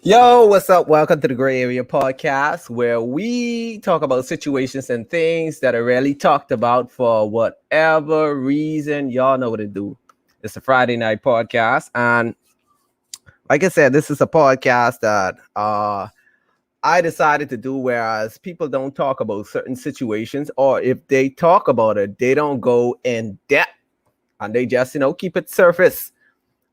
Yo, what's up? Welcome to the Gray Area Podcast, where we talk about situations and things that are rarely talked about for whatever reason. Y'all know what to do. It's a Friday night podcast. And like I said, this is a podcast that I decided to do, whereas people don't talk about certain situations, or if they talk about it, they don't go in depth and they just, keep it surface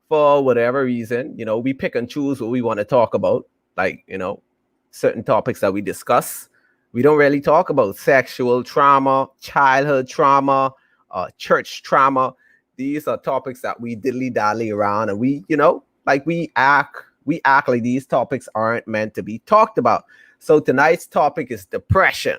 for whatever reason. We pick and choose what we want to talk about, like, certain topics that we discuss. We don't really talk about sexual trauma, childhood trauma, church trauma. These are topics that we diddly dally around, and we act like these topics aren't meant to be talked about. So tonight's topic is depression.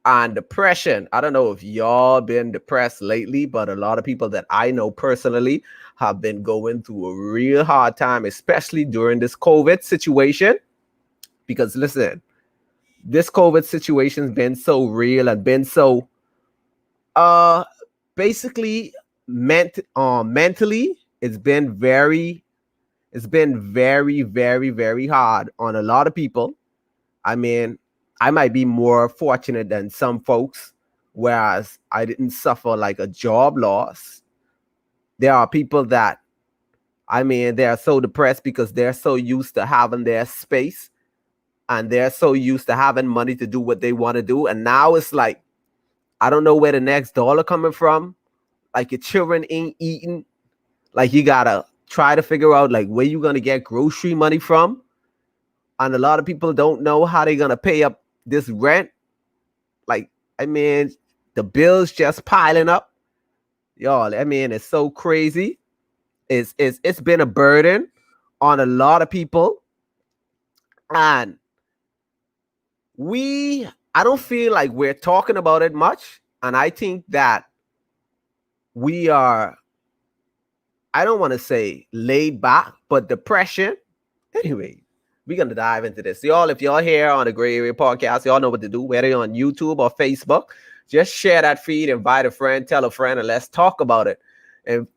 And depression, I don't know if y'all been depressed lately, but a lot of people that I know personally have been going through a real hard time, especially during this COVID situation. Because listen, this COVID situation's been so real and been so uh basically mentally, it's been very, very, very hard on a lot of people. I mean, I might be more fortunate than some folks, whereas I didn't suffer like a job loss. There are people that, I mean, they are so depressed because they're so used to having their space and they're so used to having money to do what they want to do. And now it's like, I don't know where the next dollar coming from. Like your children ain't eating. Like you gotta try to figure out like where you gonna get grocery money from. And a lot of people don't know how they're gonna pay up this rent. Like, I mean, the bills just piling up. Y'all, I mean, it's so crazy. It's been a burden on a lot of people. And I don't feel like we're talking about it much. And I think that we are, I don't want to say laid back, but depression. Anyway, we're gonna dive into this. Y'all, if y'all here on the Gray Area Podcast, y'all know what to do, whether you're on YouTube or Facebook. Just share that feed, invite a friend, tell a friend, and let's talk about it.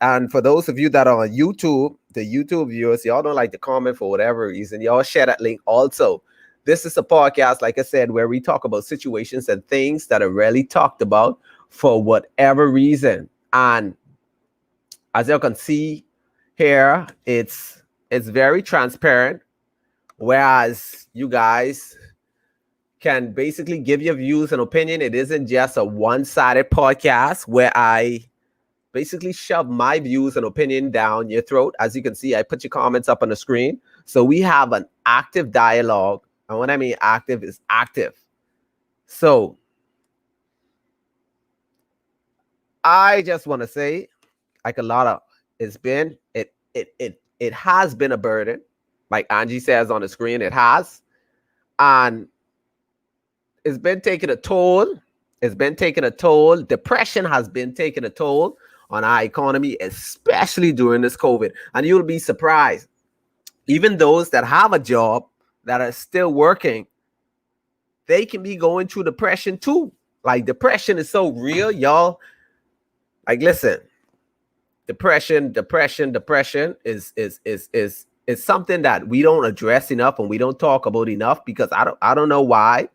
And for those of you that are on YouTube, the YouTube viewers, y'all don't like to comment for whatever reason, y'all share that link also. This is a podcast, like I said, where we talk about situations and things that are rarely talked about for whatever reason. And as you can see here, it's very transparent, whereas you guys can basically give your views and opinion. It isn't just a one-sided podcast where I basically shove my views and opinion down your throat. As you can see, I put your comments up on the screen. So we have an active dialogue. And when I mean active, is active. So I just want to say, like a lot of it has been a burden. Like Angie says on the screen, it has. And it's been taking a toll. It's been taking a toll. Depression has been taking a toll on our economy, especially during this COVID. And you'll be surprised. Even those that have a job, that are still working, they can be going through depression too. Like depression is so real, y'all. Like listen, depression is something that we don't address enough and we don't talk about enough because I don't know why.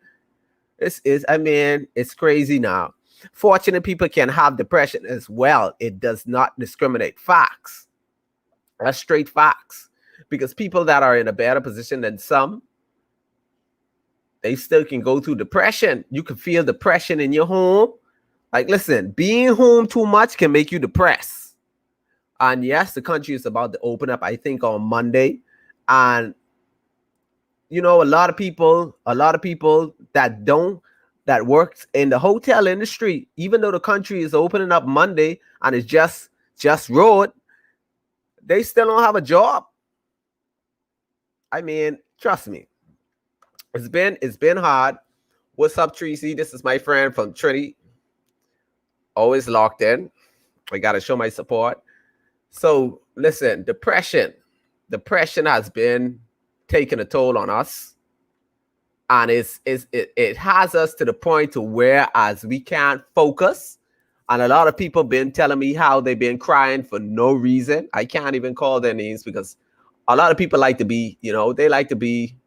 It's crazy now. Fortunate people can have depression as well. It does not discriminate. Facts. That's straight facts. Because people that are in a better position than some, they still can go through depression. You can feel depression in your home. Like, listen, being home too much can make you depressed. And yes, the country is about to open up, I think, on Monday. And a lot of people that works in the hotel industry, even though the country is opening up Monday and it's just road, they still don't have a job. I mean, trust me, it's been hard. What's up, Tracy? This is my friend from Trinity. Always locked in. I gotta show my support. So listen, depression has been taking a toll on us. And it has us to the point to where as we can't focus. And a lot of people been telling me how they've been crying for no reason. I can't even call their names because A lot of people like to be, they like to be,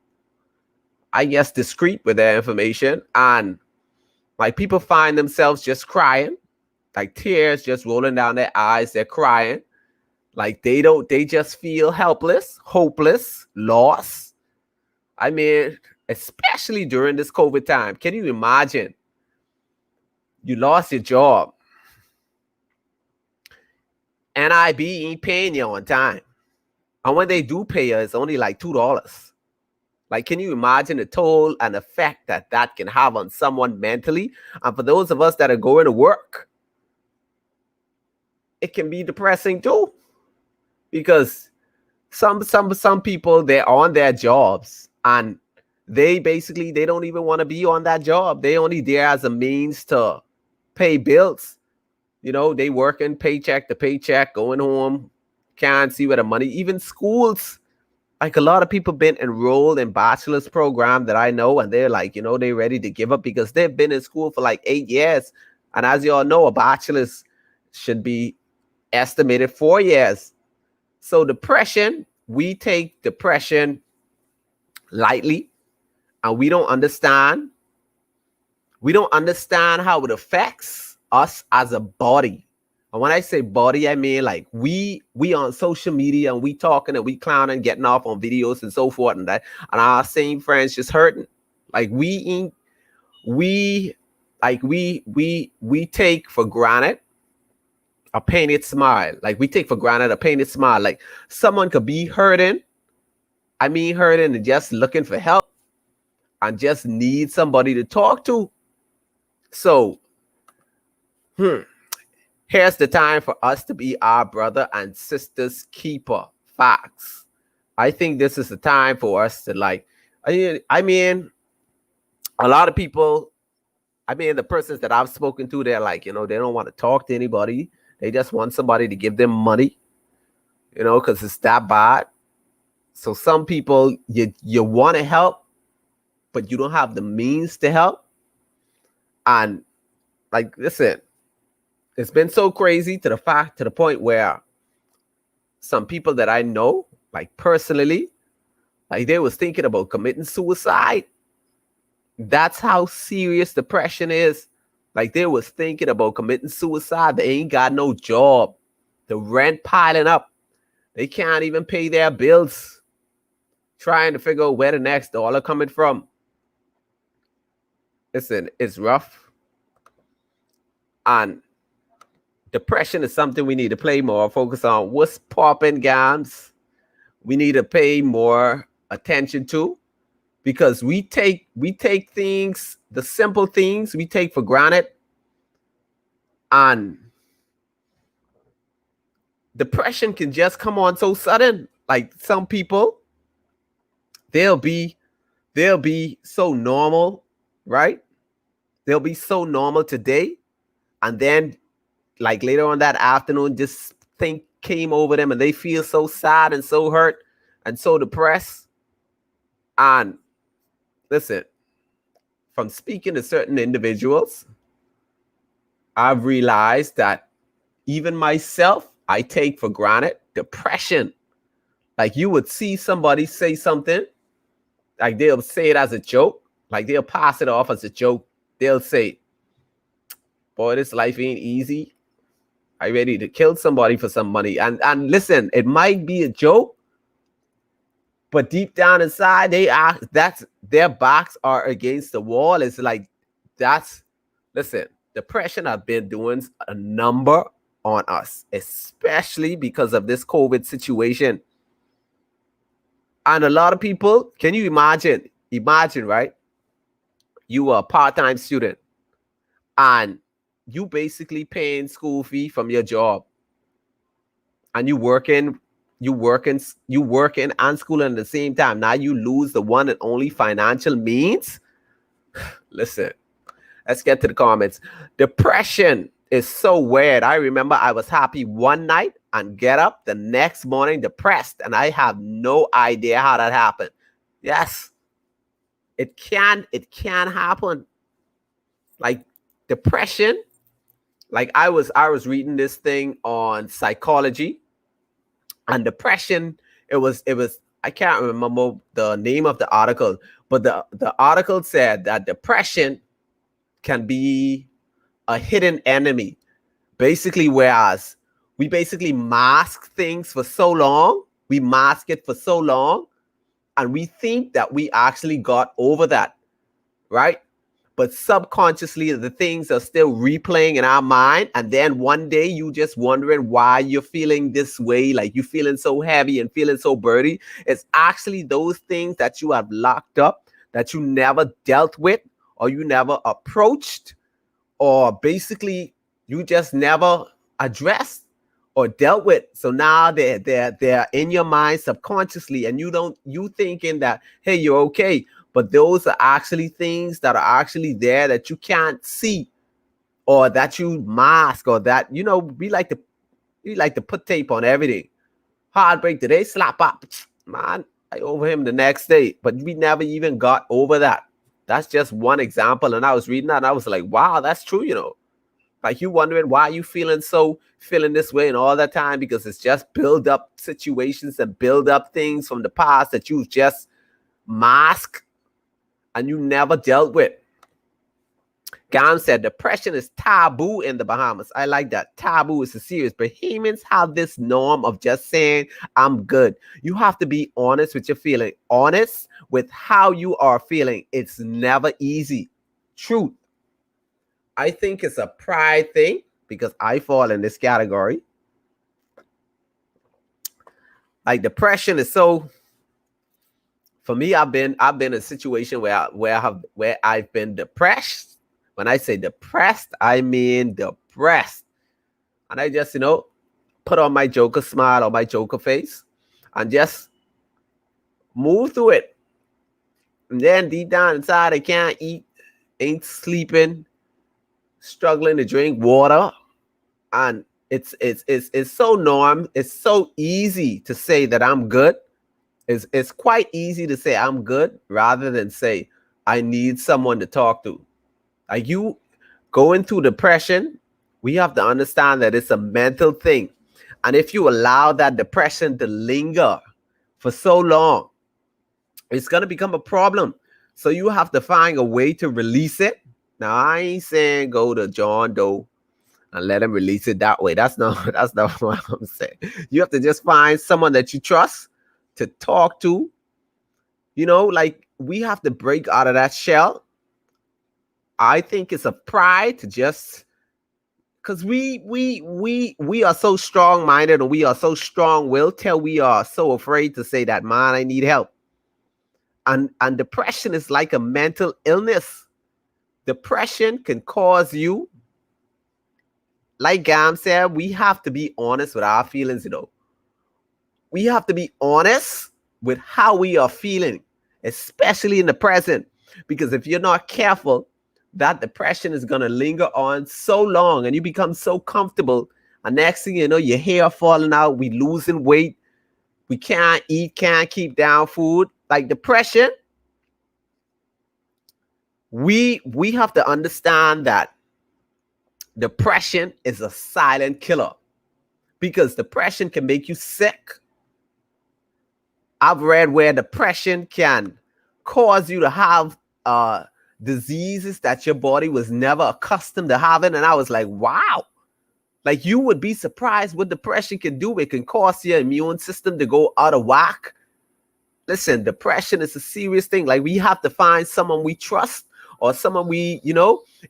I guess, discreet with their information. And like people find themselves just crying, like tears just rolling down their eyes. They're crying. Like they just feel helpless, hopeless, lost. I mean, especially during this COVID time. Can you imagine? You lost your job. NIB ain't paying you on time. And when they do pay you, it's only like $2. Like, can you imagine the toll and effect that can have on someone mentally? And for those of us that are going to work, it can be depressing too. Because some people, they're on their jobs and they don't even want to be on that job. They only there as a means to pay bills. They working paycheck to paycheck, going home, can't see where the money. Even schools, like a lot of people been enrolled in bachelor's program that I know, and they're like, they're ready to give up because they've been in school for like 8 years. And as you all know, a bachelor's should be estimated 4 years. So depression, we take depression lightly, and we don't understand how it affects us as a body. And when I say body, I mean like we on social media and we talking and we clowning, getting off on videos and so forth, and our same friends just hurting. Like we take for granted a painted smile. Like we take for granted a painted smile. Like someone could be hurting. I mean hurting and just looking for help and just need somebody to talk to. So, here's the time for us to be our brother and sister's keeper. Facts. I think this is the time for us to I mean, a lot of people, the persons that I've spoken to, they're like, they don't want to talk to anybody. They just want somebody to give them money, because it's that bad. So some people, you want to help, but you don't have the means to help. And like, listen, it's been so crazy to the point where some people that I know, like personally, like they was thinking about committing suicide. That's how serious depression is. Like they was thinking about committing suicide. They ain't got no job. The rent piling up. They can't even pay their bills. Trying to figure out where the next dollar coming from. Listen, it's rough. And depression is something we need to play more, focus on what's popping, gams. We need to pay more attention to, because we take things, the simple things we take for granted. And depression can just come on so sudden. Like some people, they'll be so normal, right? They'll be so normal today, and then like later on that afternoon, this thing came over them and they feel so sad and so hurt and so depressed. And listen, from speaking to certain individuals, I've realized that even myself, I take for granted depression. Like you would see somebody say something, like they'll say it as a joke, like they'll pass it off as a joke. They'll say, boy, this life ain't easy. I ready to kill somebody for some money. And listen, it might be a joke, but deep down inside, their backs are against the wall. It's like listen, depression have been doing a number on us, especially because of this COVID situation. And a lot of people, can you imagine, right? You are a part-time student and you basically paying school fee from your job, and you working and schooling at the same time. Now you lose the one and only financial means. Listen, let's get to the comments. Depression is so weird. I remember I was happy one night and get up the next morning depressed, and I have no idea how that happened. Yes, it can happen. Like depression, like I was reading this thing on psychology, and depression It was I can't remember the name of the article, but the article said that depression can be a hidden enemy. Basically, whereas we basically mask things for so long, we mask it for so long, and we think that we actually got over that, right? But subconsciously, the things are still replaying in our mind. And then one day you just wondering why you're feeling this way, like you're feeling so heavy and feeling so burdy. It's actually those things that you have locked up, that you never dealt with, or you never approached, or basically you just never addressed or dealt with. So now they're in your mind subconsciously, and you thinking that, hey, you're okay, but those are actually things that are actually there that you can't see, or that you mask, or that we like to put tape on everything. Heartbreak today, slap up, man. I over him the next day, but we never even got over that. That's just one example. And I was reading that and I was like, wow, that's true. Like you wondering why you feeling this way and all that time, because it's just build up situations and build up things from the past that you've just masked and you never dealt with. Gam said depression is taboo in the Bahamas. I like that. Taboo is a serious. Bahamians have this norm of just saying, I'm good. You have to be honest with your feeling, honest with how you are feeling. It's never easy. Truth. I think it's a pride thing because I fall in this category. Like depression is so. For me, I've been in a situation where I've been depressed. When I say depressed, I mean depressed. And I just, put on my Joker smile or my Joker face and just move through it. And then deep down inside, I can't eat, ain't sleeping, struggling to drink water. And it's so norm. It's so easy to say that I'm good. It's quite easy to say I'm good rather than say I need someone to talk to. Like you going through depression, we have to understand that it's a mental thing. And if you allow that depression to linger for so long, it's going to become a problem. So you have to find a way to release it. Now, I ain't saying go to John Doe and let him release it that way. That's not what I'm saying. You have to just find someone that you trust to talk to. Like we have to break out of that shell. I think it's a pride to just because we are so strong-minded and we are so strong-willed till we are so afraid to say that, man, I need help. And depression is like a mental illness. Depression can cause you, like Gam said, we have to be honest with our feelings, We have to be honest with how we are feeling, especially in the present. Because if you're not careful, that depression is going to linger on so long and you become so comfortable. And next thing you know, your hair falling out, we losing weight. We can't eat, can't keep down food. Like depression, we have to understand that depression is a silent killer because depression can make you sick. I've read where depression can cause you to have diseases that your body was never accustomed to having. And I was like, wow. Like you would be surprised what depression can do. It can cause your immune system to go out of whack. Listen, depression is a serious thing. Like we have to find someone we trust or someone we,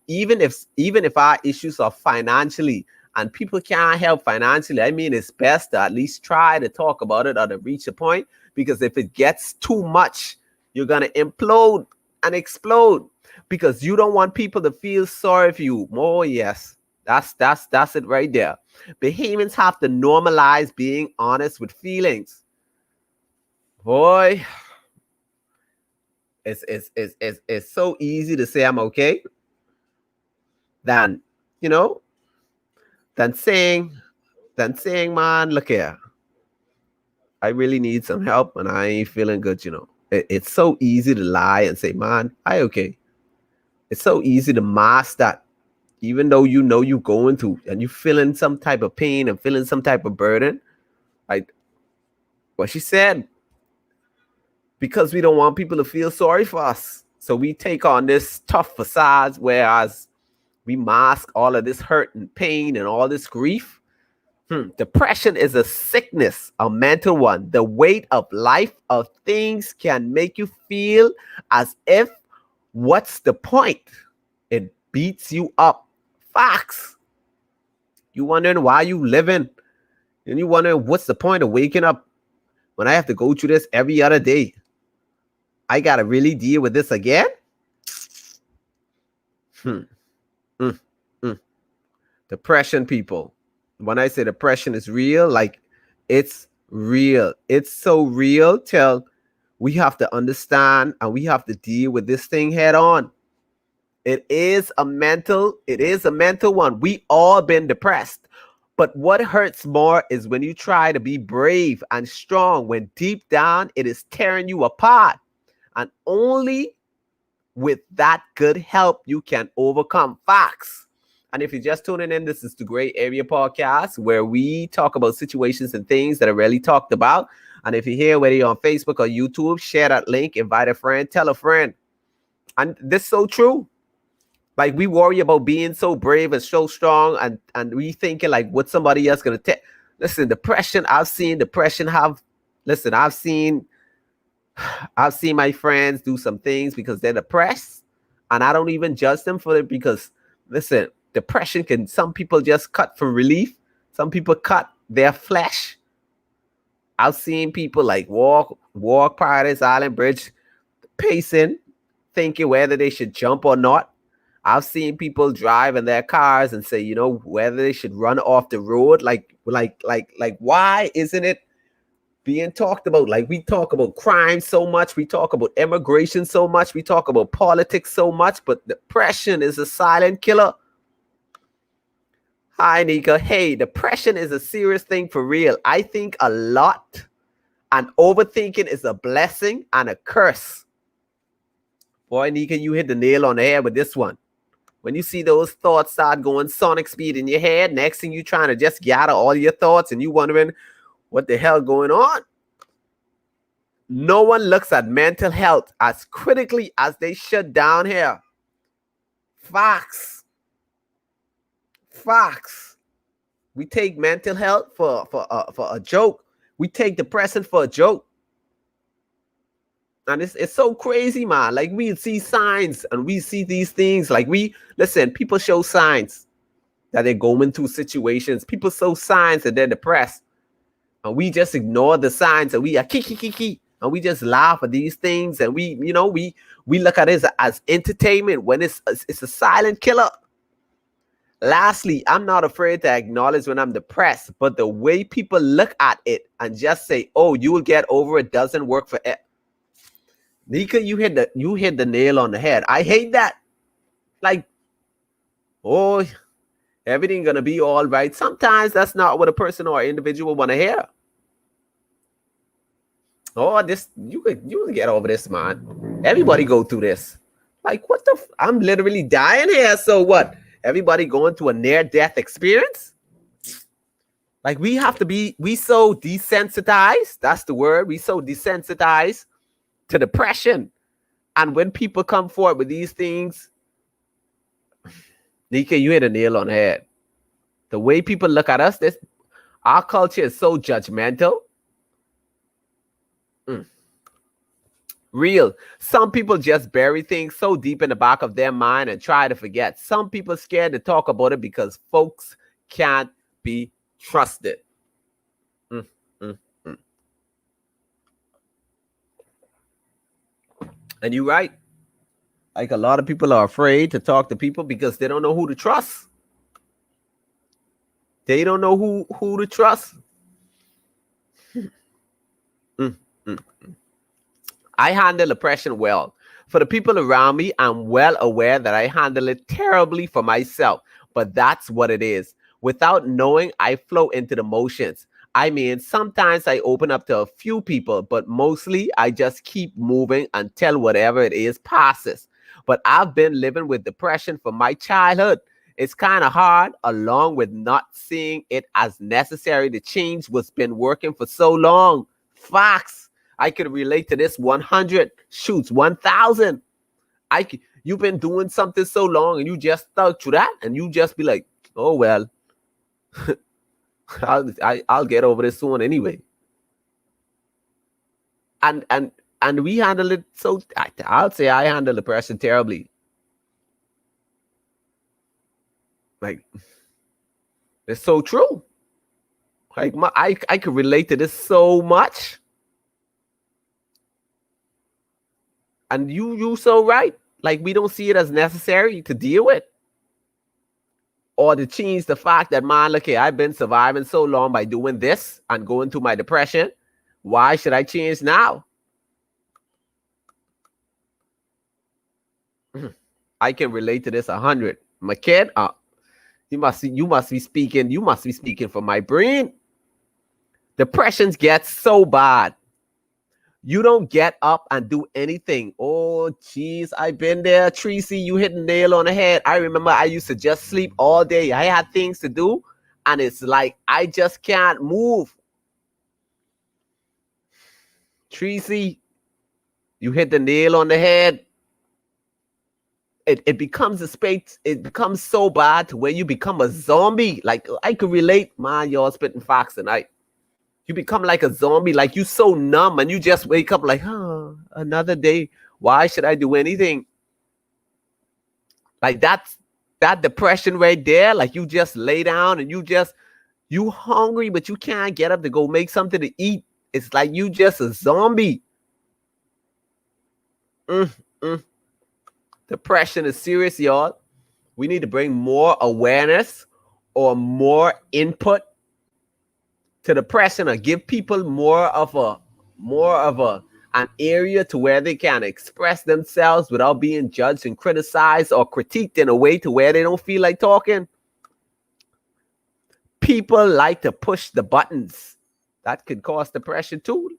even if our issues are financially and people can't help financially, I mean, it's best to at least try to talk about it or to reach a point, because if it gets too much, you're going to implode and explode because you don't want people to feel sorry for you. Oh, yes. That's it right there. Bahamians have to normalize being honest with feelings. Boy, it's so easy to say I'm okay than saying, man, look here, I really need some help and I ain't feeling good. It's so easy to lie and say, man, I okay. It's so easy to mask that, even though you're going through and you're feeling some type of pain and feeling some type of burden. Like What she said, because we don't want people to feel sorry for us. So we take on this tough facades, whereas we mask all of this hurt and pain and all this grief. Depression is a sickness, a mental one. The weight of life of things can make you feel as if, what's the point? It beats you up. Facts. You wondering why you living, and you wondering what's the point of waking up when I have to go through this every other day. I gotta really deal with this again. Depression, people. When I say depression is real, like, it's real. It's so real till we have to understand and we have to deal with this thing head on. It is a mental one. We all been depressed. But what hurts more is when you try to be brave and strong when deep down it is tearing you apart. And only with that good help you can overcome. Facts. And if you're just tuning in, this is the Gray Area Podcast, where we talk about situations and things that are rarely talked about. And if you're here, whether you're on Facebook or YouTube, share that link, invite a friend, tell a friend. And this is so true. Like, we worry about being so brave and so strong, and we thinking like what somebody else gonna take. Listen, depression, I've seen depression have, listen, I've seen my friends do some things because they're depressed, and I don't even judge them for it, because listen, depression can, some people just cut for relief. Some people cut their flesh. I've seen people like walk Paradise Island Bridge pacing, thinking whether they should jump or not. I've seen people drive in their cars and say, you know, whether they should run off the road. Like, why isn't it being talked about? Like, we talk about crime so much, we talk about immigration so much, we talk about politics so much, but depression is a silent killer. Hi, Nika. Hey, depression is a serious thing for real. I think a lot, and overthinking is a blessing and a curse. Boy, Nika, you hit the nail on the head with this one. When you see those thoughts start going sonic speed in your head, next thing you're trying to just gather all your thoughts and you wondering what the hell going on. No one looks at mental health as critically as they should down here. Facts. We take mental health for a joke. We take depression for a joke. And it's so crazy, man. Like, we see signs and we see these things. Like, listen, people show signs that they're going through situations. People show signs that they're depressed. And we just ignore the signs, and we are kiki. And we just laugh at these things. And we look at it as entertainment when it's a silent killer. Lastly, I'm not afraid to acknowledge when I'm depressed, but the way people look at it and just say, oh, you will get over it, doesn't work for it. Nika, you hit the nail on the head. I hate that. Like, oh, everything gonna be all right. Sometimes that's not what a person or individual want to hear. Oh, this, you can get over this, man. Everybody go through this. Like, what the? I'm literally dying here. So what? Everybody going through a near-death experience? Like, we so desensitized. That's the word. We so desensitized to depression. And when people come forward with these things, Nika, you hit a nail on the head. The way people look at us, our culture is so judgmental. Real. Some people just bury things so deep in the back of their mind and try to forget. Some people scared to talk about it because folks can't be trusted. And you're right. Like, a lot of people are afraid to talk to people because they don't know who to trust. They don't know who to trust. I handle depression well. For the people around me, I'm well aware that I handle it terribly for myself, but that's what it is. Without knowing, I flow into the motions. I mean, sometimes I open up to a few people, but mostly I just keep moving until whatever it is passes. But I've been living with depression from my childhood. It's kind of hard, along with not seeing it as necessary to change what's been working for so long. Facts. I could relate to this 100 shoots, 1,000. You've been doing something so long and you just stuck to that and you just be like, oh, well, I'll get over this soon anyway. And we handle it so, I'll say I handle depression terribly. Like, it's so true. Like, I could relate to this so much. And you so right. Like, we don't see it as necessary to deal with. Or to change the fact that, man, look here, I've been surviving so long by doing this and going through my depression. Why should I change now? I can relate to this 100. My kid, you must be speaking for my brain. Depressions get so bad. You don't get up and do anything. Oh, geez, I've been there. Tracy, you hit a nail on the head. I remember I used to just sleep all day. I had things to do, and it's like I just can't move. Tracy, you hit the nail on the head. It becomes a space. It becomes so bad to where you become a zombie. Like, I could relate. Man, y'all spitting facts tonight. You become like a zombie, like you so numb, and you just wake up like, oh, another day. Why should I do anything? Like, that depression right there. Like, you just lay down and you hungry, but you can't get up to go make something to eat. It's like you just a zombie. Depression is serious, y'all. We need to bring more awareness or more input to depression, or give people more of an area to where they can express themselves without being judged and criticized or critiqued in a way to where they don't feel like talking. People like to push the buttons. That could cause depression too.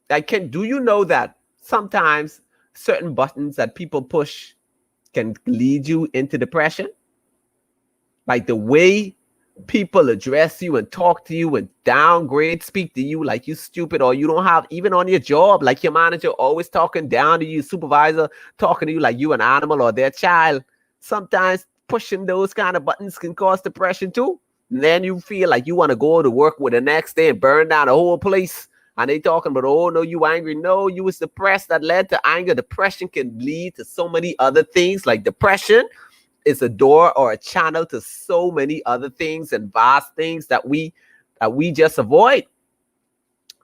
Do you know that sometimes certain buttons that people push can lead you into depression? Like the way people address you and talk to you and downgrade, speak to you like you stupid, or you don't have, even on your job, like your manager always talking down to you, supervisor talking to you like you an animal or their child. Sometimes pushing those kind of buttons can cause depression too. And then you feel like you want to go to work with the next day and burn down the whole place. And they talking about, oh, no, you angry. No, you was depressed. That led to anger. Depression can lead to so many other things. Like, depression is a door or a channel to so many other things and vast things that we just avoid.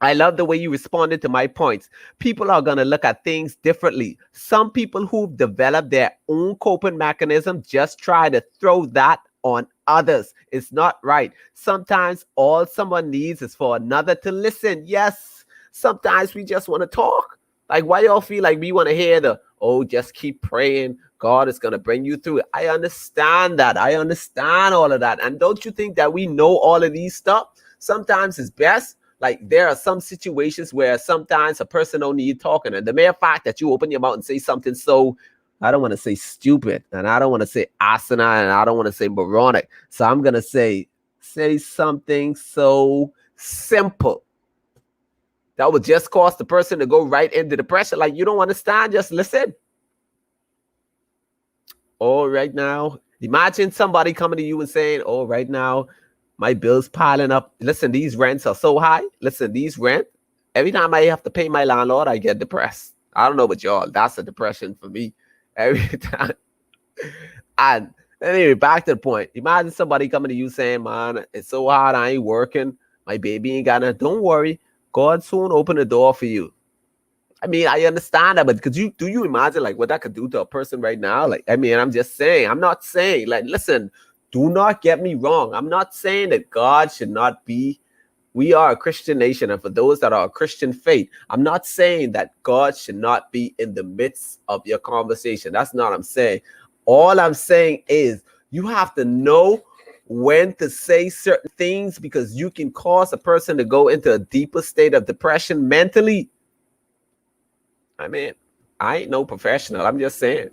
I love the way you responded to my points. People are going to look at things differently. Some people who've developed their own coping mechanism just try to throw that on others. It's not right. Sometimes all someone needs is for another to listen. Yes, sometimes we just want to talk. Like, why y'all feel like we want to hear the, oh, just keep praying, God is going to bring you through it? I understand that. I understand all of that. And don't you think that we know all of these stuff? Sometimes it's best. Like, there are some situations where sometimes a person don't need talking. And the mere fact that you open your mouth and say something so, I don't want to say stupid, and I don't want to say asinine, and I don't want to say moronic. So I'm going to say something so simple that would just cause the person to go right into depression. Like, you don't understand, just listen. Oh, right now, imagine somebody coming to you and saying, oh, right now, my bill's piling up. Listen, these rents are so high. Listen, these rent, every time I have to pay my landlord, I get depressed. I don't know about y'all. That's a depression for me every time. And anyway, back to the point. Imagine somebody coming to you saying, man, it's so hard. I ain't working. My baby ain't got nothing. Don't worry. God soon open the door for you. I mean, I understand that, but do you imagine like what that could do to a person right now? Like, I mean, I'm just saying, I'm not saying, like, listen, do not get me wrong. I'm not saying that God should not be, we are a Christian nation. And for those that are a Christian faith, I'm not saying that God should not be in the midst of your conversation. That's not what I'm saying. All I'm saying is you have to know when to say certain things, because you can cause a person to go into a deeper state of depression mentally. I mean, I ain't no professional. I'm just saying.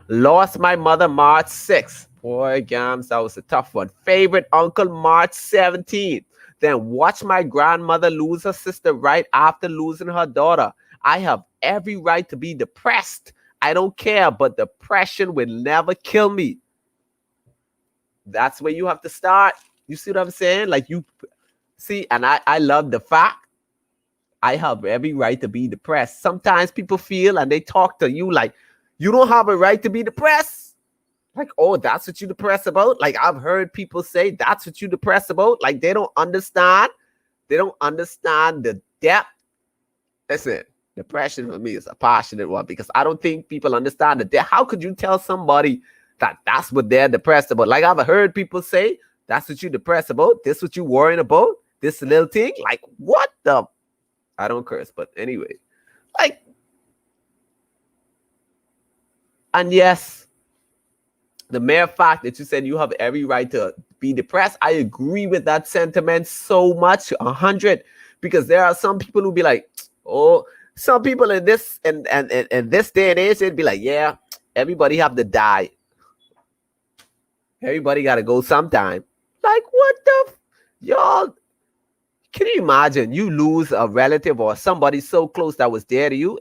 Lost my mother March 6th. Boy, Gams, that was a tough one. Favorite uncle March 17th. Then watch my grandmother lose her sister right after losing her daughter. I have every right to be depressed. I don't care, but depression will never kill me. That's where you have to start. You see what I'm saying? Like, you see, and I love the fact I have every right to be depressed. Sometimes people feel and they talk to you like you don't have a right to be depressed. Like, oh, that's what you depressed about? Like, I've heard people say that's what you depressed about. Like, they don't understand. They don't understand the depth. Listen, depression for me is a passionate one because I don't think people understand the depth. How could you tell somebody that that's what they're depressed about? Like, I've heard people say that's what you depressed about. This what you worrying about. This little thing. Like, what the? I don't curse, but anyway, like, and yes, the mere fact that you said you have every right to be depressed, I agree with that sentiment so much, 100, because there are some people who be like, oh, some people in this and this day and age, they'd be like, yeah, everybody have to die. Everybody got to go sometime. Like, what the, y'all? Can you imagine you lose a relative or somebody so close that was there to you?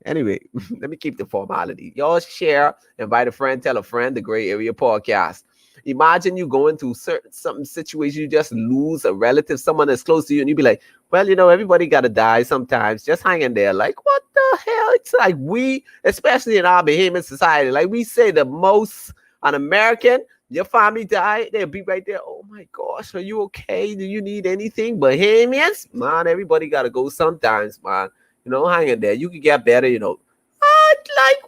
Anyway, let me keep the formality. Y'all share, invite a friend, tell a friend, the Gray Area Podcast. Imagine you going through some situation, you just lose a relative, someone that's close to you, and you be like, well, everybody got to die sometimes. Just hang in there. Like, what the hell? It's like we, especially in our Bahamian society, like we say the most, an American, your family died, they'll be right there. Oh my gosh, are you okay? Do you need anything? Bahamians, man, everybody got to go sometimes, man. Hang in there. You can get better, like,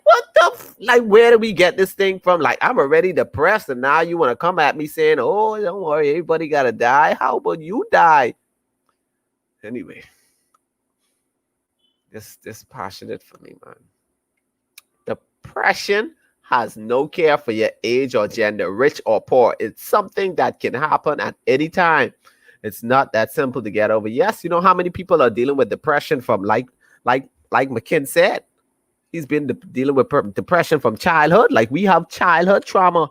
what the, like, where do we get this thing from? Like, I'm already depressed, and now you want to come at me saying, oh, don't worry, everybody got to die. How about you die? Anyway, this passionate for me, man. Depression has no care for your age or gender, rich or poor. It's something that can happen at any time. It's not that simple to get over. Yes, you know how many people are dealing with depression from like McKinn said, he's been dealing with depression from childhood. Like, we have childhood trauma,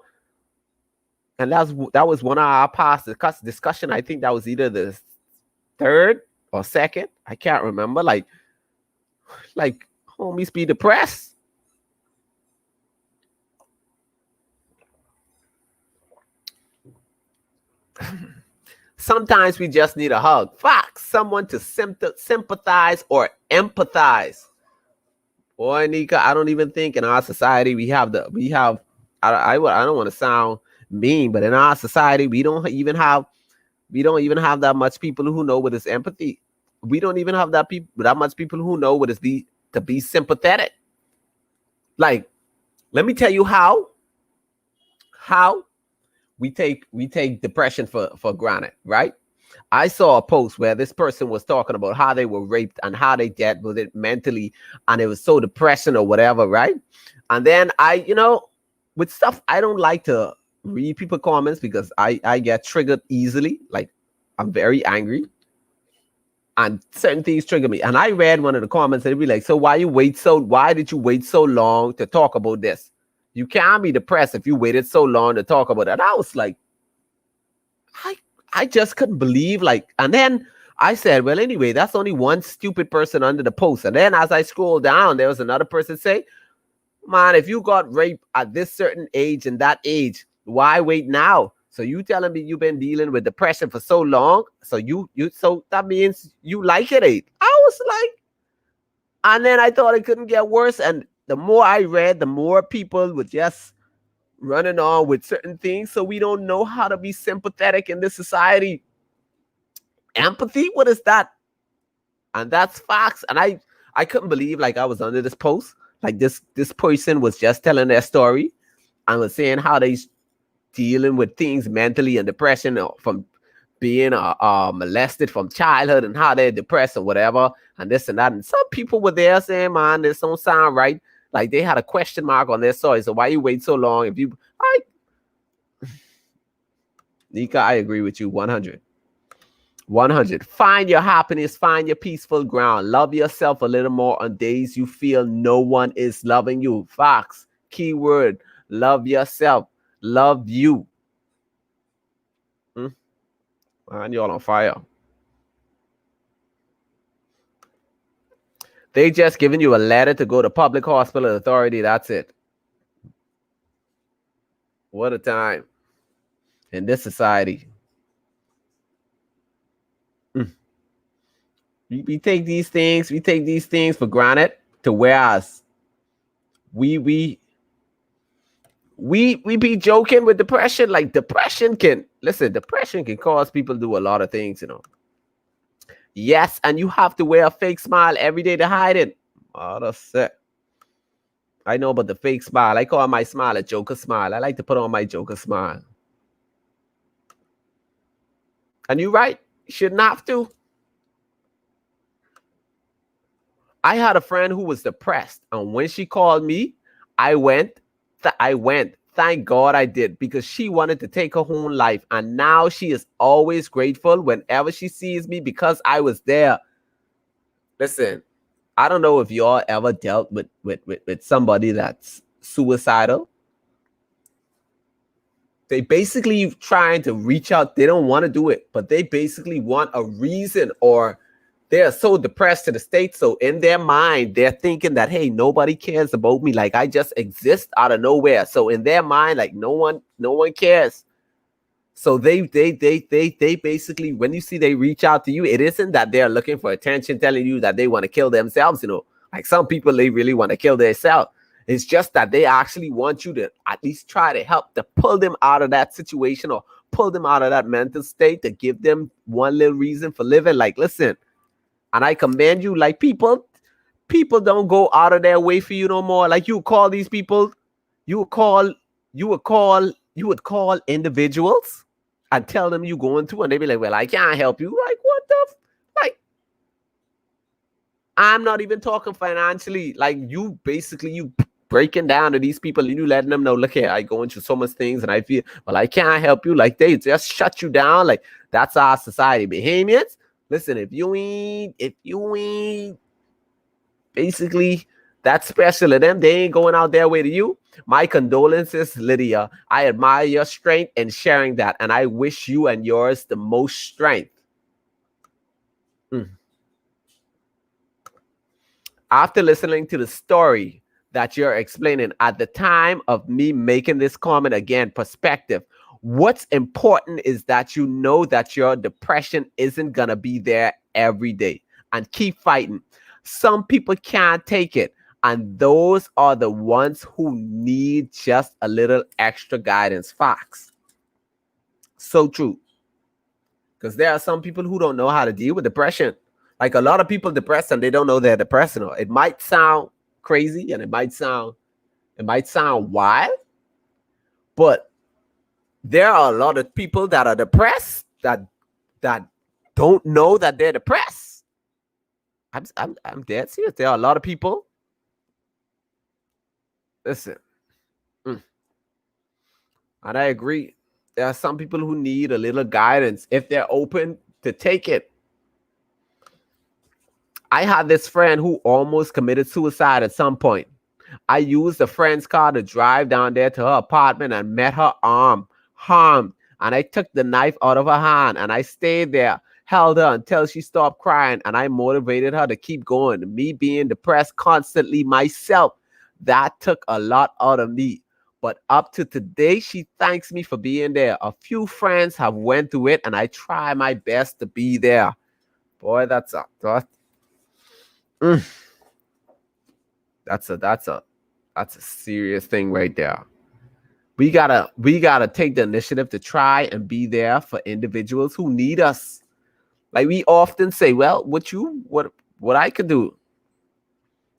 and that was one of our past discussion. I think that was either the third or second. I can't remember. Like homies be depressed. Sometimes we just need a hug. Facts. Someone to sympathize or empathize. Boy, Nika, I don't even think in our society I don't want to sound mean, but in our society we don't even have that much people who know what is empathy. We don't even have that much people who know what is to be sympathetic. Like, let me tell you how we take depression for granted, right? I saw a post where this person was talking about how they were raped and how they dealt with it mentally, and it was so depressing or whatever, right? And then with stuff, I don't like to read people comments because I get triggered easily. Like, I'm very angry, and certain things trigger me. And I read one of the comments, and it'd be like, so why did you wait so long to talk about this? You can't be depressed if you waited so long to talk about it. And I was like, I just couldn't believe, like, and then I said, well, anyway, that's only one stupid person under the post. And then as I scroll down, there was another person say, man, if you got raped at this certain age and that age, why wait now? So you telling me you've been dealing with depression for so long? So so that means you like it, eh? I was like, and then I thought it couldn't get worse. And the more I read, the more people would just running on with certain things. So we don't know how to be sympathetic in this society. Empathy, what is that? And that's facts. And I couldn't believe, like, I was under this post, like this person was just telling their story and was saying how they dealing with things mentally and depression from being molested from childhood and how they're depressed or whatever and this and that. And some people were there saying, man, this don't sound right. Like, they had a question mark on their story. So why you wait so long? Nika, I agree with you 100. 100. Find your happiness. Find your peaceful ground. Love yourself a little more on days you feel no one is loving you. Facts. Keyword. Love yourself. Love you. Man, y'all on fire. They just giving you a letter to go to public hospital authority. That's it. What a time in this society. We take these things for granted, to whereas we be joking with depression. Like depression can cause people to do a lot of things, you know. Yes, and you have to wear a fake smile every day to hide it. Oh, that's it. I know about the fake smile. I call my smile a Joker smile. I like to put on my Joker smile. And you're right, you shouldn't have to. I had a friend who was depressed, and when she called me, I went. Thank God I did, because she wanted to take her own life, and now she is always grateful whenever she sees me because I was there. Listen, I don't know if y'all ever dealt with somebody that's suicidal. They basically trying to reach out. They don't want to do it, but they basically want a reason, or they are so depressed to the state. So in their mind, they're thinking that, hey, nobody cares about me. Like I just exist out of nowhere. So in their mind, like no one cares. So they basically, when you see they reach out to you, it isn't that they're looking for attention, telling you that they want to kill themselves. You know, like some people, they really want to kill themselves. It's just that they actually want you to at least try to help to pull them out of that situation, or pull them out of that mental state, to give them one little reason for living. Like, listen, and I commend you. Like people don't go out of their way for you no more. Like you call these people, you would call individuals and tell them you going through, and they be like, well, I can't help you. Like, what the like, I'm not even talking financially. Like you basically, you breaking down to these people and you letting them know, look here, I go into so much things and I feel, well, I can't help you. Like they just shut you down. Like that's our society. Bahamians, listen, if you ain't basically that special to them, they ain't going out their way to you. My condolences, Lydia. I admire your strength in sharing that, and I wish you and yours the most strength. After listening to the story that you're explaining at the time of me making this comment, again, perspective, what's important is that you know that your depression isn't going to be there every day, and keep fighting. Some people can't take it, and those are the ones who need just a little extra guidance. Facts. So true. Because there are some people who don't know how to deal with depression. Like a lot of people depressed and they don't know they're depressed. It might sound crazy and it might sound wild, but there are a lot of people that are depressed that don't know that they're depressed. I'm dead serious. There are a lot of people. Listen, and I agree. There are some people who need a little guidance if they're open to take it. I had this friend who almost committed suicide at some point. I used a friend's car to drive down there to her apartment and met her arm harmed. And I took the knife out of her hand and I stayed there, held her until she stopped crying. And I motivated her to keep going. Me being depressed constantly myself, that took a lot out of me. But up to today, she thanks me for being there. A few friends have went through it and I try my best to be there. Boy, that's a serious thing right there. We gotta take the initiative to try and be there for individuals who need us. Like we often say, well, what I could do.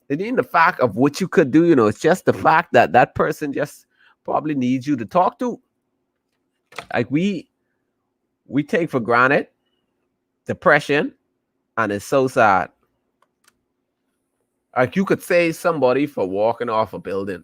It ain't the fact of what you could do, it's just the fact that that person just probably needs you to talk to. Like we take for granted depression, and it's so sad. Like you could save somebody for walking off a building.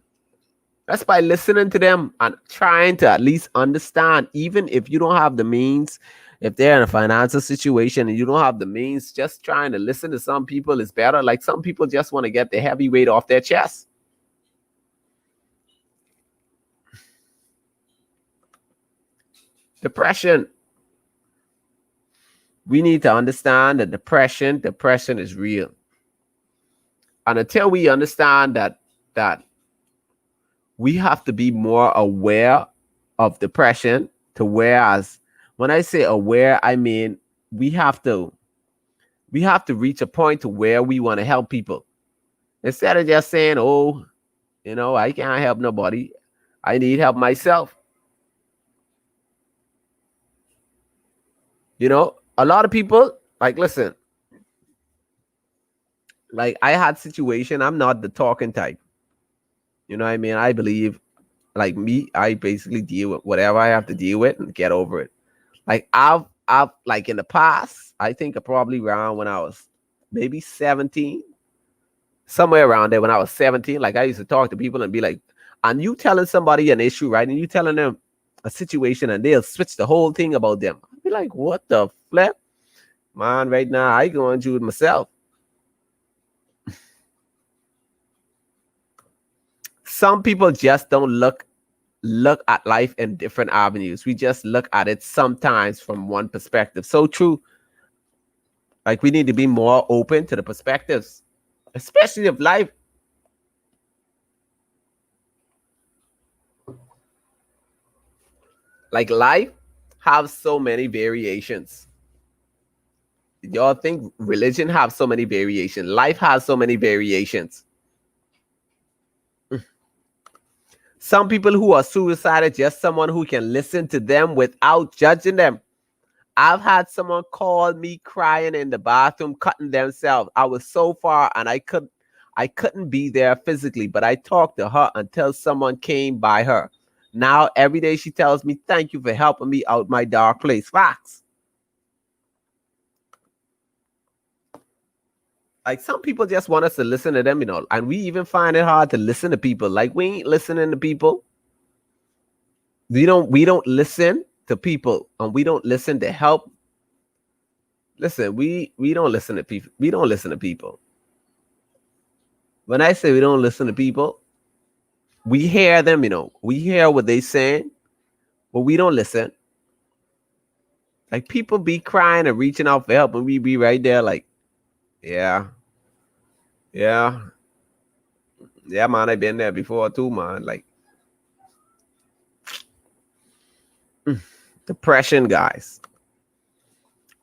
That's by listening to them and trying to at least understand, even if you don't have the means, if they're in a financial situation and you don't have the means, just trying to listen to some people is better. Like some people just want to get the heavy weight off their chest. Depression. We need to understand that depression is real. And until we understand that we have to be more aware of depression, to whereas when I say aware, I mean we have to reach a point to where we want to help people instead of just saying, oh, I can't help nobody, I need help myself. A lot of people, like, listen, like, I had situation, I'm not the talking type. You know what I mean? I believe, like me, I basically deal with whatever I have to deal with and get over it. Like, I've like in the past, I think probably around when I was maybe 17, somewhere around there when I was 17, like I used to talk to people and be like, and you telling somebody an issue, right? And you telling them a situation and they'll switch the whole thing about them. I'd be like, what the flip? Man, right now I going through it myself. Some people just don't look at life in different avenues. We just look at it sometimes from one perspective. So true. Like, we need to be more open to the perspectives, especially of life. Like, life have so many variations. Y'all think religion have so many variations? Life has so many variations. Some people who are suicidal, just someone who can listen to them without judging them. I've had someone call me crying in the bathroom, cutting themselves. I was so far and I couldn't be there physically, but I talked to her until someone came by her. Now every day she tells me, thank you for helping me out my dark place. Facts. Like, some people just want us to listen to them, and we even find it hard to listen to people. Like, we ain't listening to people. We don't listen to people, and we don't listen to help. Listen, we don't listen to people. We don't listen to people. When I say we don't listen to people, we hear them, we hear what they saying, but we don't listen. Like, people be crying and reaching out for help, and we be right there like, yeah, yeah, yeah, man, I've been there before too, man. Like, depression, guys.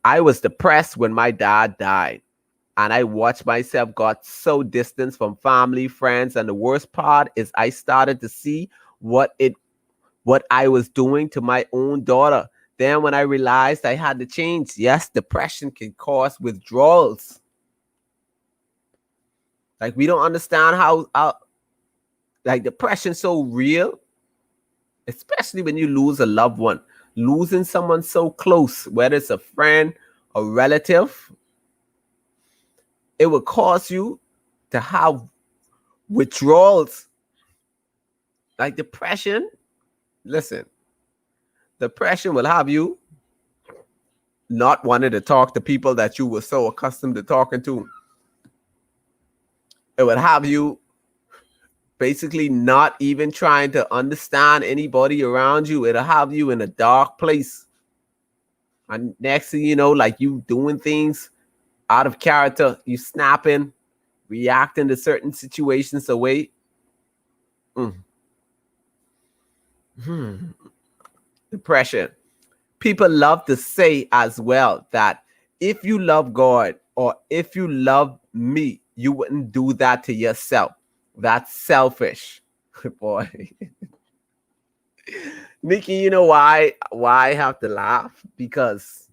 I was depressed when my dad died, and I watched myself got so distant from family, friends, and the worst part is I started to see what I was doing to my own daughter. Then when I realized I had to change, yes, depression can cause withdrawals. Like, we don't understand how like, depression so real, especially when you lose a loved one. Losing someone so close, whether it's a friend, a relative, it will cause you to have withdrawals. Like, depression, listen, depression will have you not wanting to talk to people that you were so accustomed to talking to. It would have you basically not even trying to understand anybody around you. It'll have you in a dark place. And next thing you know, like, you doing things out of character, you snapping, reacting to certain situations away. Depression. People love to say as well that if you love God or if you love me, you wouldn't do that to yourself. That's selfish. Boy. Nikki, you know why I have to laugh? Because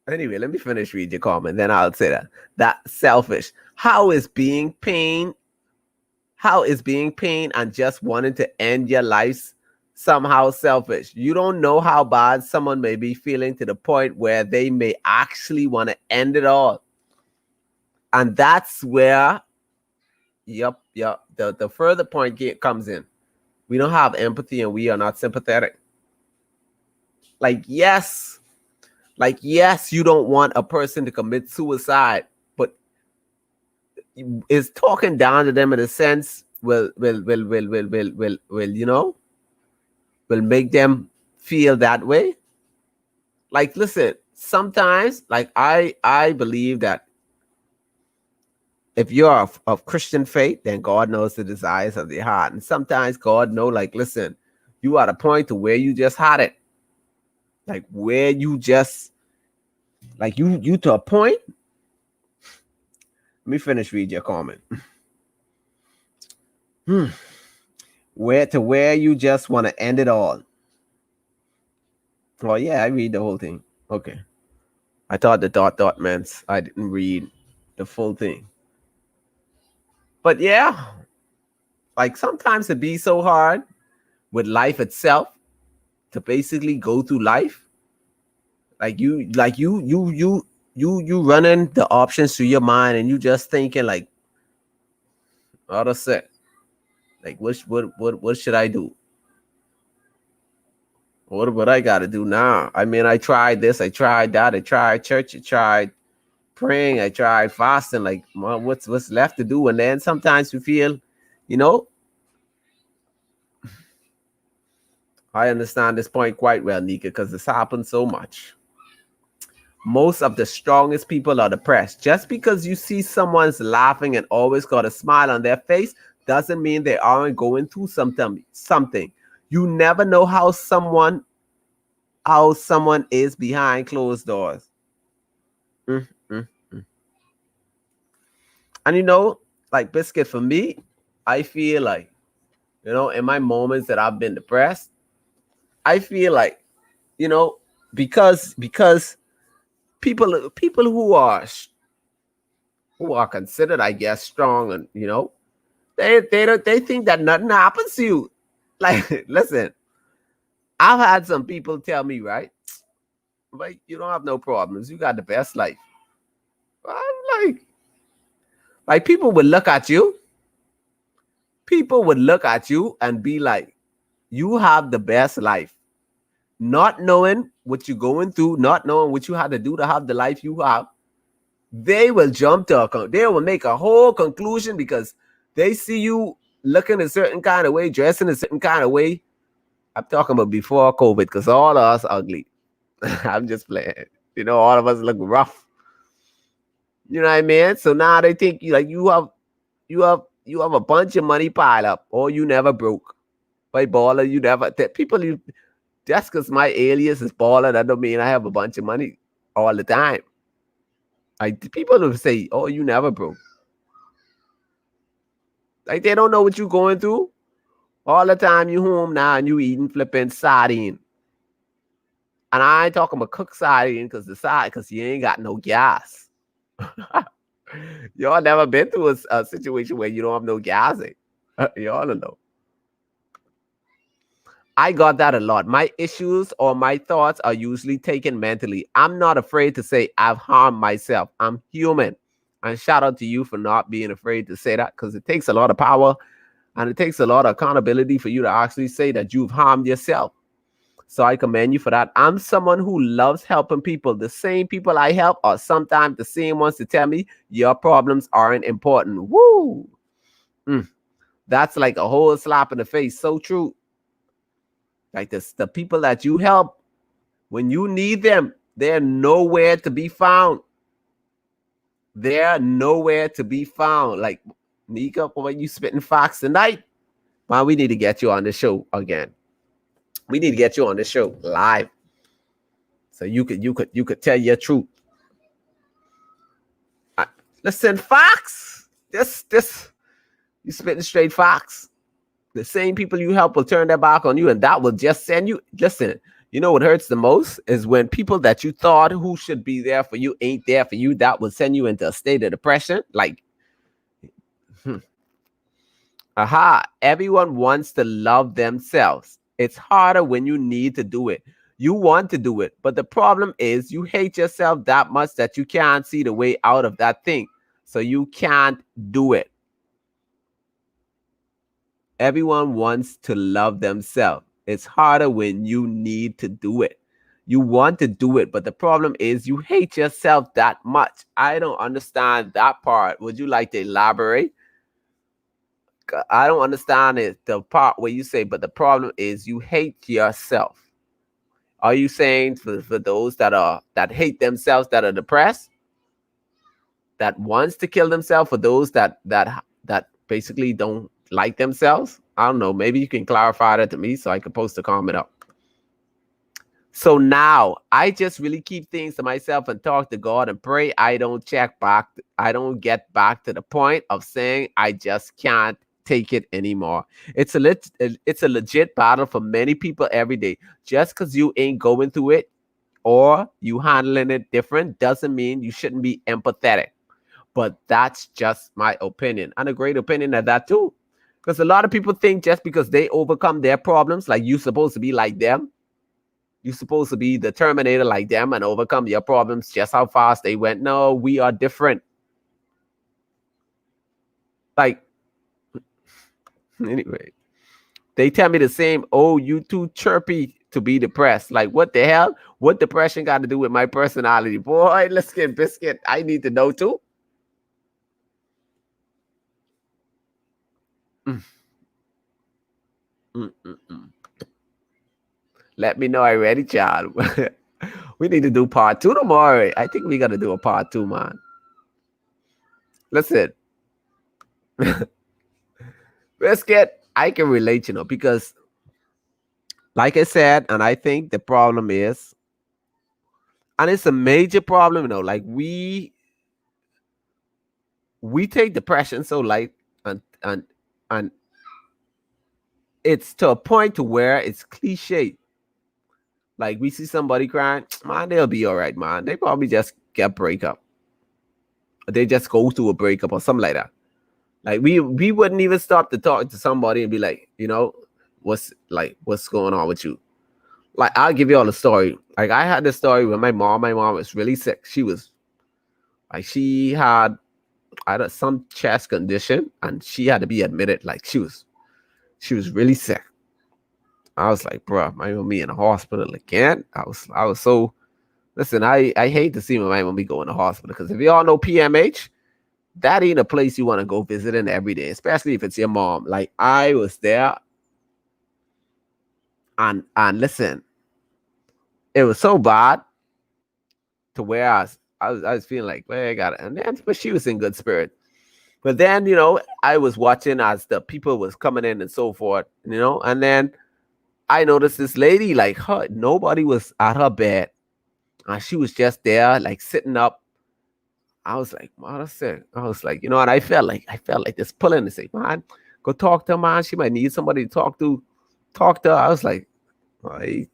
anyway, let me finish reading your comment, then I'll say that. That's selfish. How is being pain and just wanting to end your life somehow selfish? You don't know how bad someone may be feeling to the point where they may actually want to end it all. And that's where, the further point comes in. We don't have empathy and we are not sympathetic. Like, yes, you don't want a person to commit suicide, but is talking down to them in a sense will make them feel that way? Like, listen, sometimes, like, I believe that if you're of Christian faith, then God knows the desires of your heart. And sometimes God know, like, listen, you are at a point to where you just had it. Like where you just like you to a point. Let me finish read your comment. Where you just want to end it all. Oh yeah, I read the whole thing. Okay. I thought the dot meant I didn't read the full thing. But yeah, like sometimes it be so hard with life itself to basically go through life. You running the options through your mind and you just thinking like, oh, that's it. Like what should I do? What I got to do now? I mean, I tried this, I tried that, I tried church, I tried praying, I tried fasting. Like, well, what's left to do? And then sometimes we feel, you know, I understand this point quite well, Nika, because this happens so much. Most of the strongest people are depressed. Just because you see someone's laughing and always got a smile on their face doesn't mean they aren't going through something. You never know how someone is behind closed doors. Mm, mm, mm. And like Biscuit, for me, I feel like, in my moments that I've been depressed, I feel like, because people who are considered, I guess, strong, and they think that nothing happens to you. Like, listen, I've had some people tell me, right, like, you don't have no problems, you got the best life. I'm like people would look at you and be like, you have the best life, not knowing what you're going through, not knowing what you had to do to have the life you have. They will they will make a whole conclusion because they see you looking a certain kind of way, dressing a certain kind of way. I'm talking about before COVID, because all of us ugly. I'm just playing. All of us look rough. You know what I mean? So now they think you have a bunch of money piled up, or you never broke. By baller, you never. Just because my alias is baller, that don't mean I have a bunch of money all the time. Like, people will say, "Oh, you never broke." Like, they don't know what you're going through. All the time you home now and you eating flipping sardine. And I ain't talking about cooked sardine because you ain't got no gas. Y'all never been through a situation where you don't have no gas. Y'all don't know. I got that a lot. My issues or my thoughts are usually taken mentally. I'm not afraid to say I've harmed myself. I'm human. And shout out to you for not being afraid to say that, because it takes a lot of power and it takes a lot of accountability for you to actually say that you've harmed yourself. So I commend you for that. I'm someone who loves helping people. The same people I help are sometimes the same ones to tell me your problems aren't important. Woo! That's like a whole slap in the face. So true. Like the people that you help, when you need them, they're nowhere to be found. They're nowhere to be found. Like, Nika, when you spitting facts tonight, man, we need to get you on the show again. We need to get you on the show live, so you could tell your truth. Listen, facts. This you spitting straight facts. The same people you help will turn their back on you, and that will just send you. Listen, you know what hurts the most is when people that you thought who should be there for you ain't there for you. That will send you into a state of depression. Like, everyone wants to love themselves. It's harder when you need to do it. You want to do it, but the problem is you hate yourself that much that you can't see the way out of that thing. So you can't do it. Everyone wants to love themselves. It's harder when you need to do it. You want to do it, but the problem is you hate yourself that much. I don't understand that part. Would you like to elaborate? I don't understand it. The part where you say, but the problem is you hate yourself. Are you saying for those that hate themselves, that are depressed, that wants to kill themselves, for those that basically don't like themselves? I don't know. Maybe you can clarify that to me so I can post a comment up. So now I just really keep things to myself and talk to God and pray. I don't check back. I don't get back to the point of saying I just can't take it anymore. It's a legit battle for many people every day. Just because you ain't going through it or you handling it different doesn't mean you shouldn't be empathetic. But that's just my opinion, and a great opinion at that too. Because a lot of people think just because they overcome their problems, like you're supposed to be like them. You're supposed to be the Terminator like them and overcome your problems just how fast they went. No, we are different. Like, anyway, they tell me the same. Oh, you too chirpy to be depressed. Like, what the hell? What depression got to do with my personality? Boy, let's get biscuit. I need to know too. Mm-mm-mm. Let me know I ready, child. We need to do part 2 tomorrow. I think we got to do a part 2, man. Listen. Biscuit, I can relate, because like I said, and I think the problem is, and it's a major problem, like we take depression so light, and it's to a point to where it's cliche. Like we see somebody crying, man, they'll be all right, man. They probably just get a breakup. They just go through a breakup or something like that. Like we wouldn't even stop to talk to somebody and be like, what's going on with you? Like I'll give you all the story. Like I had this story with my mom. My mom was really sick. She was like she had some chest condition and she had to be admitted. Like she was really sick. I was like, bro, my mommy in the hospital again. I was so listen. I hate to see my mommy go in the hospital because if you all know PMH, that ain't a place you want to go visiting every day, especially if it's your mom. Like I was there, and listen, it was so bad to where I was feeling like, well, I got it. And then, but she was in good spirit. But then, I was watching as the people was coming in and so forth, and then I noticed this lady, like her, nobody was at her bed. And she was just there, like sitting up. I was like, man, that's it. I was like, and I felt like this pulling to say, man, go talk to her, man. She might need somebody to talk to. Talk to her. I was like, I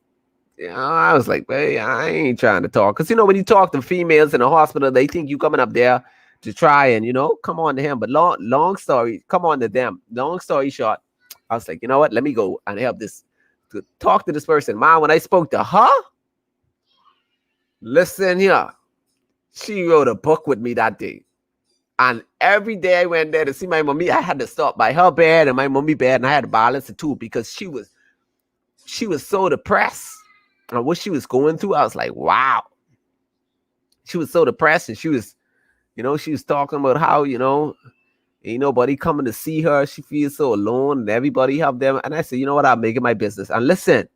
was like, hey, I ain't trying to talk. Because, when you talk to females in a hospital, they think you coming up there to try and, come on to him. But long story, come on to them. Long story short, I was like, you know what? Let me go and help to talk to this person. Man, when I spoke to her, listen here, she wrote a book with me that day. And every day I went there to see my mommy, I had to stop by her bed and my mommy bed, and I had to balance the two because she was so depressed. And what she was going through, I was like, wow. She was so depressed, and she was talking about how, ain't nobody coming to see her. She feels so alone, and everybody have them. And I said, you know what? I'll make it my business. And listen,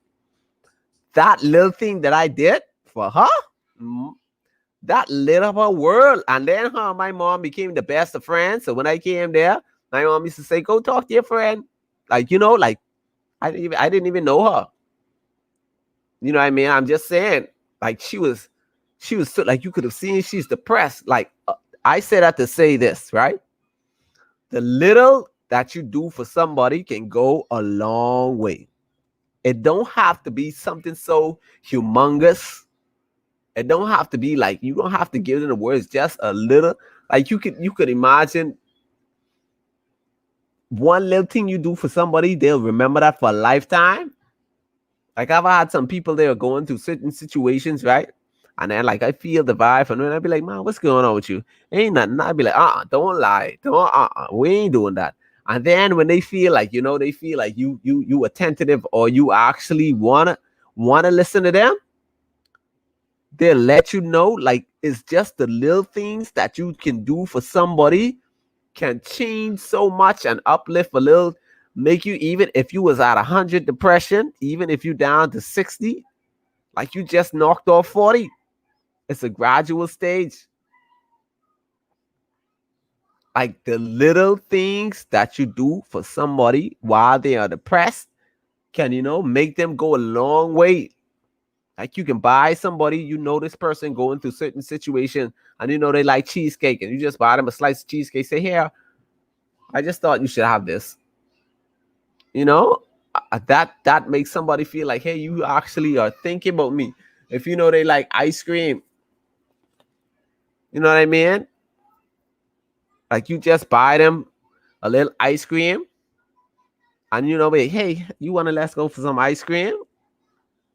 that little thing that I did for her, that lit up her world. And then her and my mom became the best of friends. So when I came there, my mom used to say, go talk to your friend. Like, like I didn't even know her. You know what I mean? I'm just saying, like she was so, like you could have seen she's depressed. Like I said that to say this, right? The little that you do for somebody can go a long way. It don't have to be something so humongous. It don't have to be like, you don't have to give them the words, just a little. Like you could imagine one little thing you do for somebody, they'll remember that for a lifetime. Like I've had some people that are going through certain situations, right? And then like I feel the vibe, and then I'd be like, man, what's going on with you? Ain't nothing. I'd be like, don't lie. We ain't doing that. And then when they feel like, they feel like you attentive, or you actually wanna listen to them, they'll let you know, like it's just the little things that you can do for somebody can change so much and uplift a little, make you, even if you was at 100 depression, even if you down to 60, like you just knocked off 40. It's a gradual stage. Like the little things that you do for somebody while they are depressed can, make them go a long way. Like you can buy somebody, this person going through certain situation, and they like cheesecake, and you just buy them a slice of cheesecake. Say, here, I just thought you should have this. That makes somebody feel like, hey, you actually are thinking about me. If they like ice cream, you know what I mean? Like you just buy them a little ice cream, and hey, you want to let's go for some ice cream,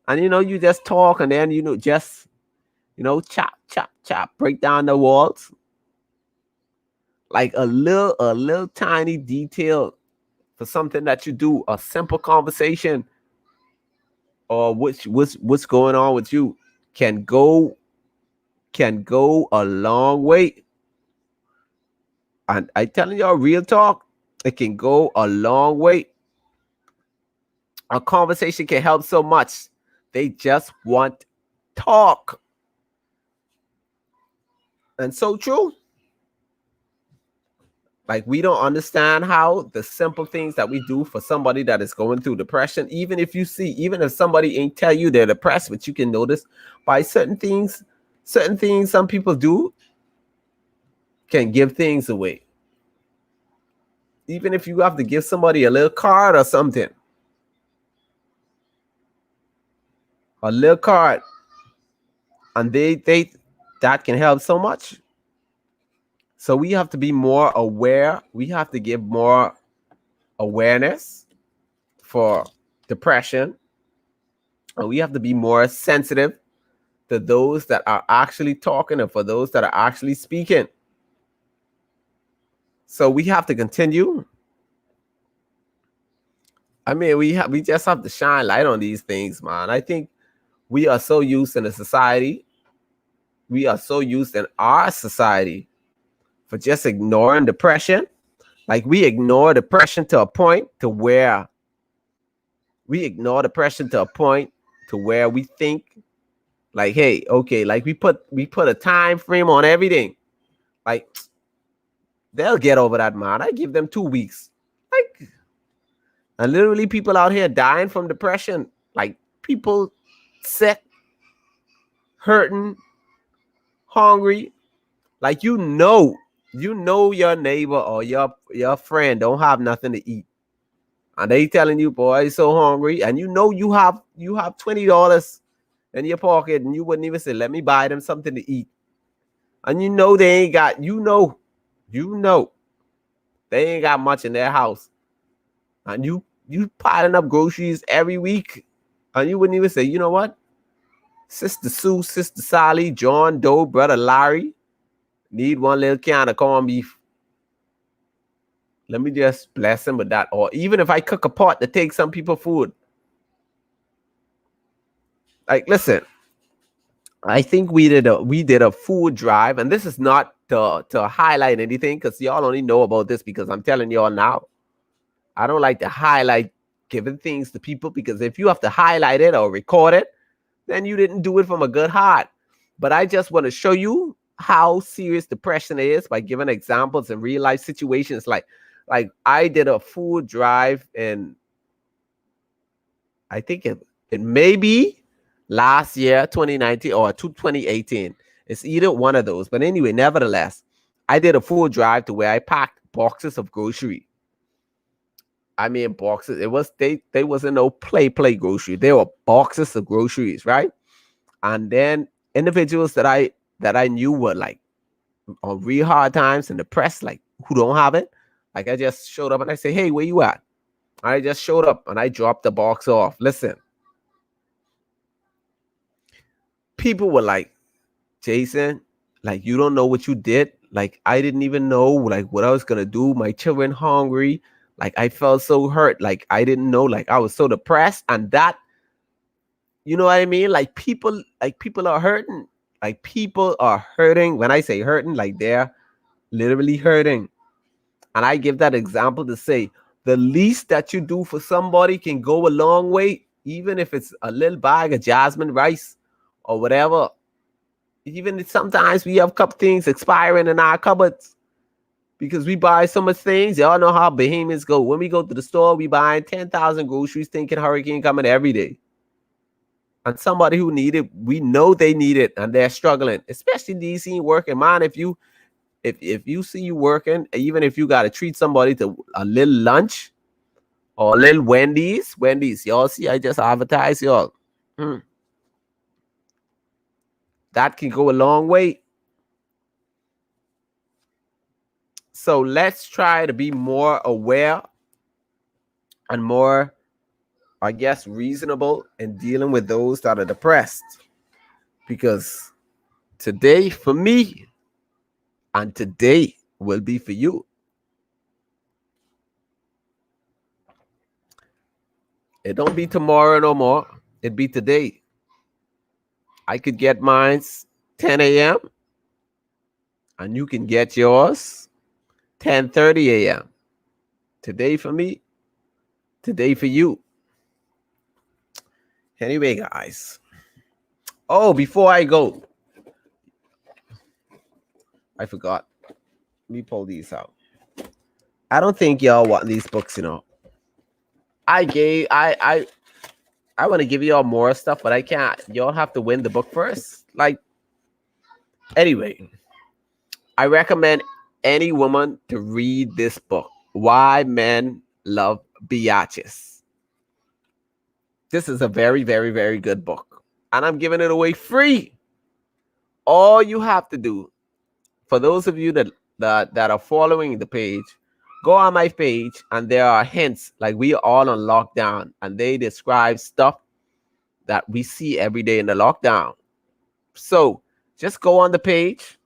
and you just talk, and then just chop chop chop, break down the walls, like a little tiny detail for something that you do, a simple conversation, or what's going on with you, can go a long way. And I telling y'all real talk, it can go a long way. A conversation can help so much. They just want talk. And so true. Like we don't understand how the simple things that we do for somebody that is going through depression, even if somebody ain't tell you they're depressed, but you can notice by certain things some people do can give things away. Even if you have to give somebody a little card or something, a little card, and they that can help so much. So we have to be more aware. We have to give more awareness for depression, and we have to be more sensitive to those that are actually talking and for those that are actually speaking. So we have to continue. I mean, we just have to shine light on these things, man. I think we are so used in a society. We are so used in our society for just ignoring depression. Like we ignore depression to a point to where we think like, hey, okay, like we put a time frame on everything. Like they'll get over that, man. I give them 2 weeks. Like, and literally people out here dying from depression. Like people sick, hurting, hungry. Like your neighbor or your friend don't have nothing to eat, and they telling you, boy, I'm so hungry, and you have $20 in your pocket, and you wouldn't even say, let me buy them something to eat. And they ain't got they ain't got much in their house, and you piling up groceries every week, and you wouldn't even say, you know what, Sister Sue, Sister Sally, John Doe, Brother Larry need one little can of corned beef. Let me just bless them with that. Or even if I cook a pot to take some people food. Like, listen, I think we did a food drive, and this is not to highlight anything, because y'all only know about this because I'm telling y'all now. I don't like to highlight giving things to people, because if you have to highlight it or record it, then you didn't do it from a good heart. But I just want to show you how serious depression is by giving examples in real life situations. Like I did a food drive in, I think it may be last year, 2019 or 2018. It's either one of those. But anyway, nevertheless, I did a food drive to where I packed boxes of grocery. I mean, boxes. It was they wasn't no play grocery. They were boxes of groceries, right? And then individuals that I knew were like on real hard times and depressed, like who don't have it. Like I just showed up and I say, hey, where you at? I just showed up and I dropped the box off. Listen, people were like, Jason, like you don't know what you did. Like I didn't even know like what I was gonna do. My children hungry. Like I felt so hurt. Like I didn't know. Like I was so depressed, and that, you know what I mean? Like people are hurting. Like people are hurting. When I say hurting, like they're literally hurting. And I give that example to say the least that you do for somebody can go a long way. even if it's a little bag of jasmine rice or whatever. Even sometimes we have couple things expiring in our cupboards because we buy so much things. Y'all know how Bahamians go. When we go to the store, we buy 10,000 groceries thinking hurricane coming every day. And somebody who need it, we know they need it and they're struggling, especially DC working. Man, if you see you working, even if you got to treat somebody to a little lunch or a little Wendy's, y'all see, I just advertise y'all. That can go a long way. So let's try to be more aware and more, I guess, reasonable in dealing with those that are depressed. Because today for me and today will be for you. It don't be tomorrow no more. It be today. I could get mine's 10 a.m. and you can get yours 10:30 a.m. Today for me, today for you. Anyway, guys. Oh, before I go, I forgot. Let me pull these out. I don't think y'all want these books, you know. I want to give y'all more stuff, but I can't. Y'all have to win the book first. Like, anyway, I recommend any woman to read this book, Why Men Love Biatches. This is a very, very, very good book. And I'm giving it away free. All you have to do, for those of you that are following the page, go on my page and there are hints, like we are all on lockdown, and they describe stuff that we see every day in the lockdown. So just go on the page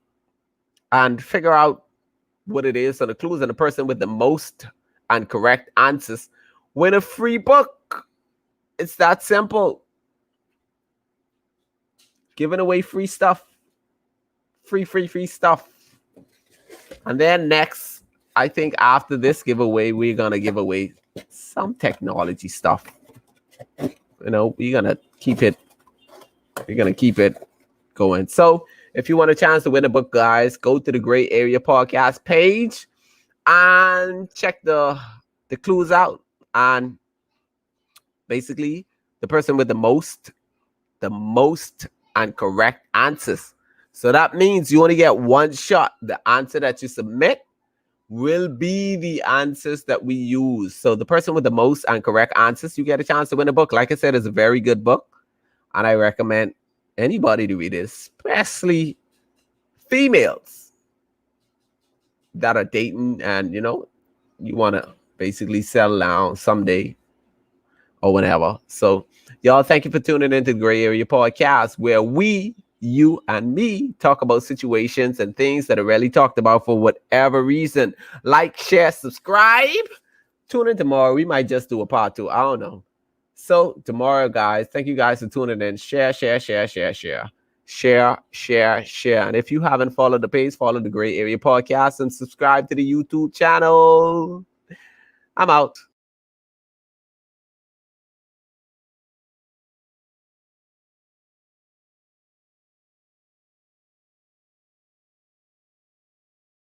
and figure out what it is. So the clues, and the person with the most and correct answers win a free book. It's that simple. Giving away free stuff. Free stuff. And then next, I think after this giveaway, we're going to give away some technology stuff. You know, we're going to keep it going. So if you want a chance to win a book, guys, go to the Gray Area Podcast page and check the clues out. And basically, the person with the most and correct answers. So that means you only get one shot. The answer that you submit will be the answers that we use. So the person with the most and correct answers, you get a chance to win a book. Like I said, it's a very good book. And I recommend anybody to read it, especially females that are dating and, you know, you want to basically settle down someday or whenever. So y'all, thank you for tuning into the Gray Area Podcast, where we, you and me, talk about situations and things that are rarely talked about for whatever reason. Like, share, subscribe. Tune in tomorrow. We might just do a part 2. I don't know. So tomorrow, guys, thank you guys for tuning in. Share. And if you haven't followed the page, follow the Gray Area Podcast and subscribe to the YouTube channel. I'm out.